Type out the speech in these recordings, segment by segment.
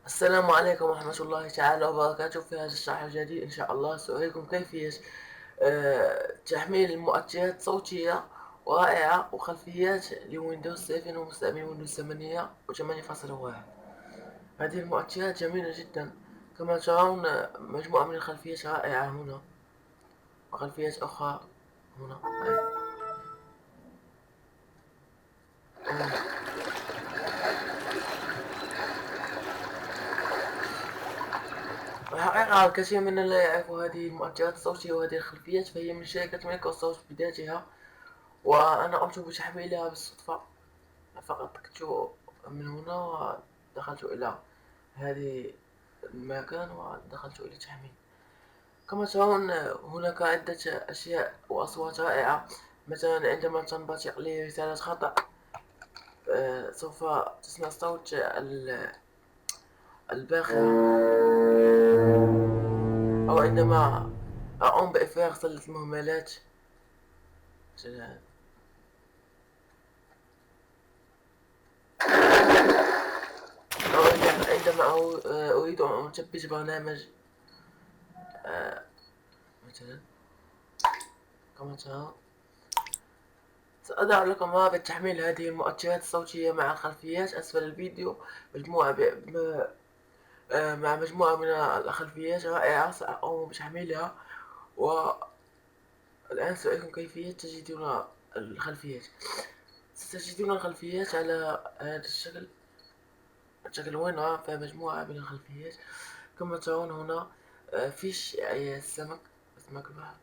السلام عليكم ورحمة الله تعالى وبركاته. في هذا الشرح الجديد إن شاء الله سأريكم كيفية تحميل مؤثرات صوتية رائعة وخلفيات لويندوز 7 ومستعملين ويندوز 8 و8.1. هذه المؤثرات جميلة جدا. كما ترون مجموعة من الخلفيات رائعة هنا وخلفيات أخرى هنا. الحقيقة الكثير منا لا يعرف هذه المؤثرات الصوتية وهذه الخلفيات، فهي من شركة مايكروسوفت بذاتها، وأنا قمت بتحميلها بالصدفة. فقط كنت من هنا ودخلت إلى هذه المكان ودخلت إلى التحميل. كما ترون هناك عدة أشياء وأصوات رائعة. مثلا عندما تنبثق لي رسالة خطأ سوف تسمع صوت الباخرة، أو عندما أقوم بإفراغ سلة المهملات. أو عندما أريد أن أثبت برنامج مثلا. كما ترون سأضع لكم رابط تحميل هذه المؤثرات الصوتية مع الخلفيات أسفل الفيديو. مجموعة مع مجموعة من الخلفيات رائعة سأقوم بتحميلها، والآن سأريكم كيفية تجدون الخلفيات. ستجدون الخلفيات على هذا الشكل هنا، فمجموعة من الخلفيات. كما ترون هنا فيش سمك البحر.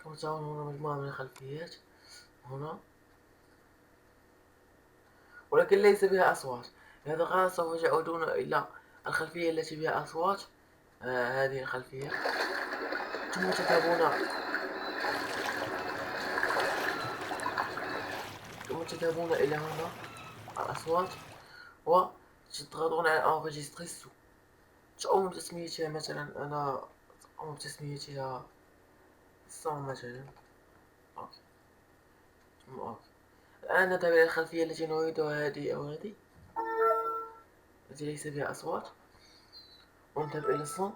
كما ترون هنا مجموعة من الخلفيات هنا، ولكن ليس بها أصوات. لهذا الغرض سوف تعودون إلى الخلفية التي بها أصوات. هذه الخلفية. ثم تذهبون إلى هنا الأصوات، وتضغطون على انغيستريسو. تقوم بتسميتها. مثلا أنا أقوم بتسميتها صون مثلا. أوكي. ثم أوكي. الآن نذهب إلى الخلفية التي نريدها، هذه أو هذه التي ليس بها أصوات، ونذهب إلى الصون.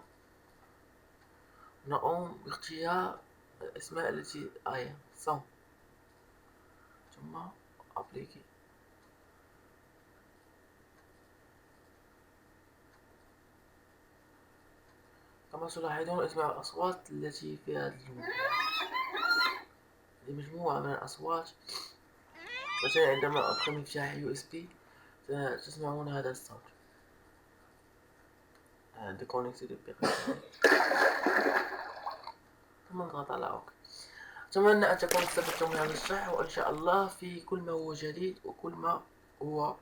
نقوم باختيار الأسماء التي صون، ثم أبليكي. كما تلاحظون اسمع الأصوات التي في هذا الموضوع. هذه مجموعة من الأصوات. مثلا عندما أدخل مفتاح USB تسمعون هذا الصوت. Disconnected. ثم نضغط على OK. أتمنى أن تكونوا استفدتم من هذا الشرح، وإن شاء الله في كل ما هو جديد وكل ما هو